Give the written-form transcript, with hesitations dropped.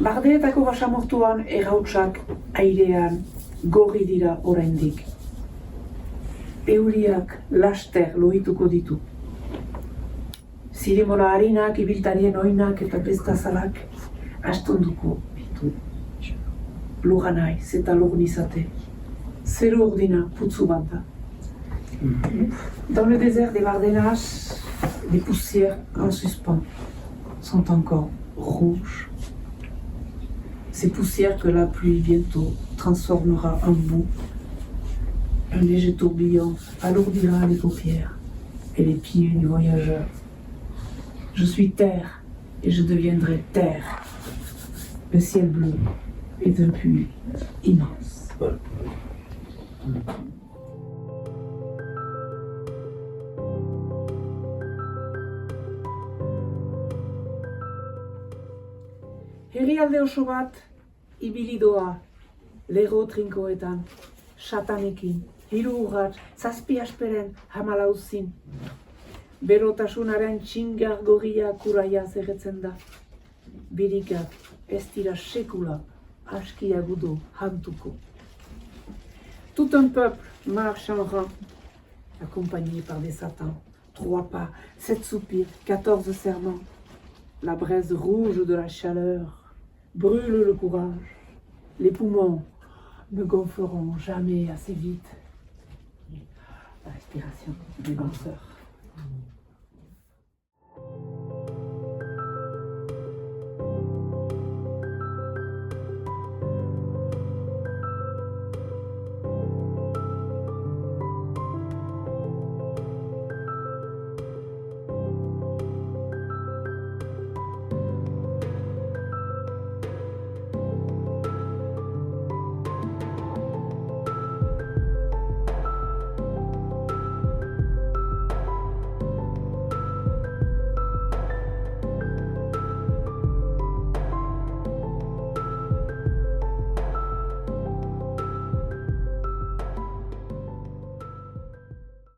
Bardeetako basamortuan errautsak airean gorri dira oraindik. Euriak laster lohituko ditu. Zirimola harinak, ibiltarien oinak eta bestazalak astonduko ditu. Lurra naiz eta lurnizate. Zeru urdina putzu bat da. Dans le désert des Bardenas, les poussières en suspens sont encore rouges. Ces poussières que la pluie bientôt transformera en boue. Un léger tourbillon alourdira les paupières et les pieds du voyageur. Je suis terre et je deviendrai terre. Le ciel bleu est un puits immense. Herrialde oso bat ibili doa lego trinkoetan, satanekin, 3 urrats, 7 asperen, 14 zin. Berotasunaren txingar gorria kuraia zerretzen da. Birikak ez dira sekula askiagudo hantuko. Tout un peuple marche en rang, accompagné par des satans. 3 pas, 7 soupirs, 14 serments. La braise rouge de la chaleur brûle le courage. Les poumons ne gonfleront jamais assez vite. La respiration des danseurs.